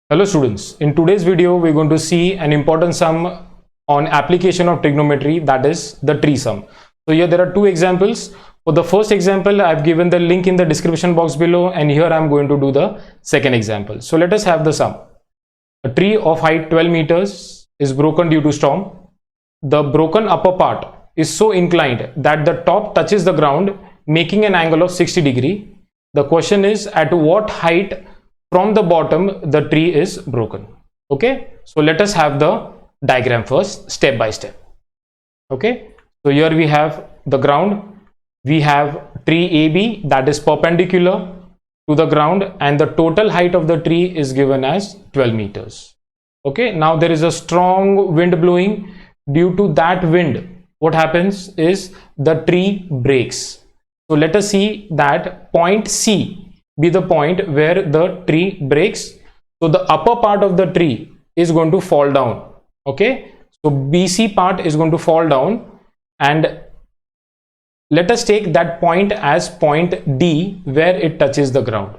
Hello students, in today's video we're going to see an important sum on application of trigonometry, that is the tree sum. So here there are two examples. For the first example I've given the link in the description box below, and here I'm going to do the second example. So let us have the sum. A tree of height 12 meters is broken due to storm. The broken upper part is so inclined that the top touches the ground, making an angle of 60 degrees. The question is, at what height from the bottom the tree is broken? Okay, so let us have the diagram first, step by step. Okay, so here we have the ground, we have tree AB that is perpendicular to the ground, and the total height of the tree is given as 12 meters. Okay, now there is a strong wind blowing. Due to that wind, what happens is the tree breaks. So let us see that point C be the point where the tree breaks. So the upper part of the tree is going to fall down. Okay, so BC part is going to fall down, and let us take that point as point D where it touches the ground.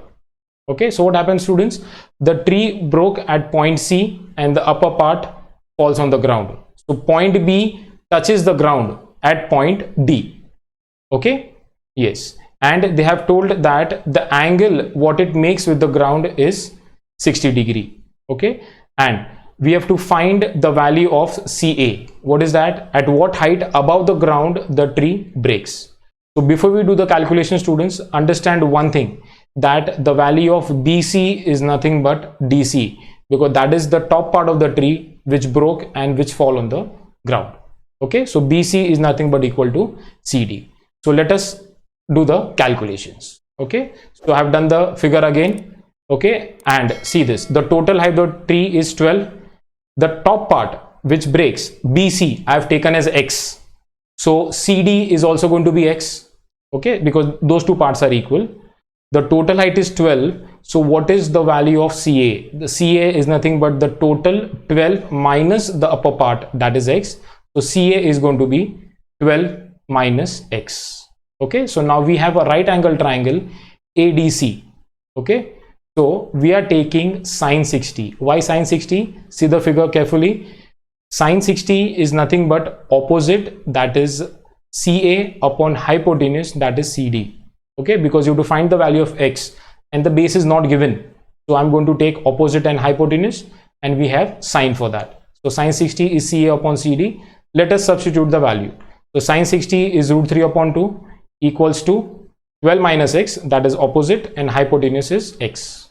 Okay, so what happens, students? The tree broke at point C and the upper part falls on the ground. So point B touches the ground at point D. Okay, yes, and they have told that the angle what it makes with the ground is 60 degrees. Okay, and we have to find the value of CA. What is that? At what height above the ground the tree breaks? So before we do the calculation, students, understand one thing, that the value of BC is nothing but DC, because that is the top part of the tree which broke and which fall on the ground. Okay, so BC is nothing but equal to CD. So let us do the calculations. Okay, so I have done the figure again. Okay, and see this, the total height of the tree is 12. The top part which breaks, BC, I have taken as X. So CD is also going to be X. Okay, because those two parts are equal. The total height is 12. So what is the value of CA? The CA is nothing but the total 12 minus the upper part, that is X. So CA is going to be 12 minus X. Okay, so now we have a right angle triangle ADC. Okay, so we are taking sine 60. Why sine 60? See the figure carefully. Sine 60 is nothing but opposite, that is CA, upon hypotenuse, that is CD. Okay, because you have to find the value of X and the base is not given. So I'm going to take opposite and hypotenuse, and we have sine for that. So sine 60 is CA upon CD. Let us substitute the value. So sine 60 is root 3 upon 2 equals to 12 minus X, that is opposite, and hypotenuse is X.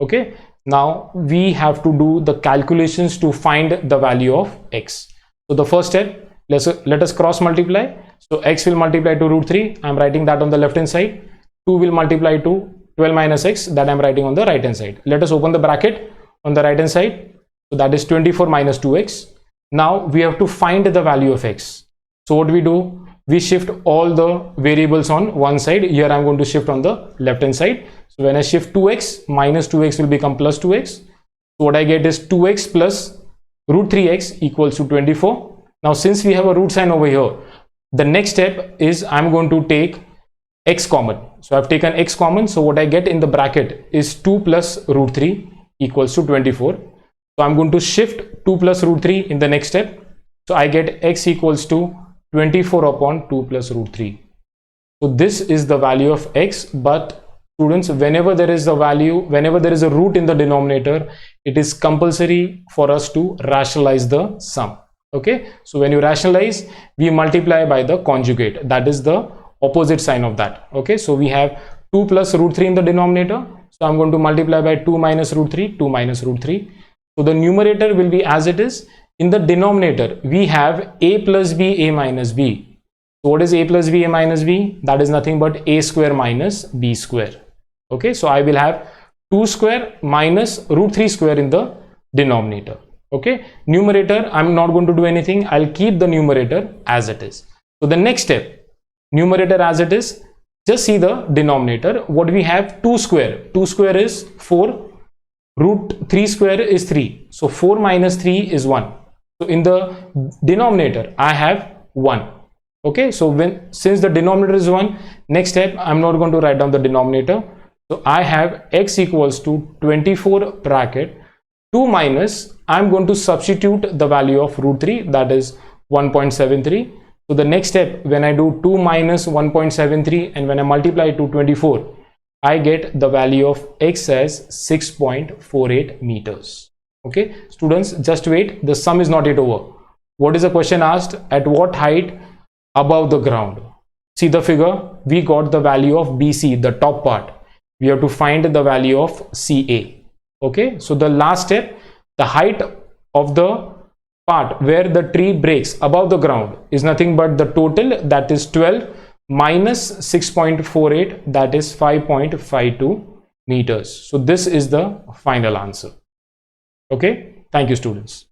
Okay, now we have to do the calculations to find the value of X. So the first step, let us cross multiply. So X will multiply to root 3. I am writing that on the left hand side. 2 will multiply to 12 minus X, that I am writing on the right hand side. Let us open the bracket on the right hand side. So that is 24 minus 2X. Now we have to find the value of X. So what we do? We shift all the variables on one side. Here I am going to shift on the left hand side. So when I shift 2x, minus 2x will become plus 2x. So what I get is 2x plus root 3x equals to 24. Now since we have a root sign over here, the next step is I am going to take x common. So I have taken x common. So what I get in the bracket is 2 plus root 3 equals to 24. So I am going to shift 2 plus root 3 in the next step. So I get x equals to 24 upon 2 plus root 3. So this is the value of X. But students, whenever there is a value, whenever there is a root in the denominator, it is compulsory for us to rationalize the sum. Okay, so when you rationalize, we multiply by the conjugate, that is the opposite sign of that. Okay, so we have 2 plus root 3 in the denominator. So I'm going to multiply by 2 minus root 3, 2 minus root 3. So the numerator will be as it is. In the denominator, we have a plus b, a minus b. So what is a plus b, a minus b? That is nothing but a square minus b square. Okay, so I will have 2 square minus root 3 square in the denominator. Okay, numerator, I'm not going to do anything. I'll keep the numerator as it is. So the next step, numerator as it is, just see the denominator. What we have? 2 square. 2 square is 4. Root 3 square is 3. So 4 minus 3 is 1. So in the denominator, I have 1. Okay, so since the denominator is 1, next step, I'm not going to write down the denominator. So I have x equals to 24 bracket 2 minus, I'm going to substitute the value of root 3, that is 1.73. So the next step, when I do 2 minus 1.73 and when I multiply it to 24, I get the value of x as 6.48 meters. Okay, students, just wait, the sum is not yet over. What is the question asked? At what height above the ground? See the figure, we got the value of BC, the top part. We have to find the value of CA. Okay, so the last step, the height of the part where the tree breaks above the ground is nothing but the total, that is 12 minus 6.48, that is 5.52 meters. So this is the final answer. Okay, thank you students.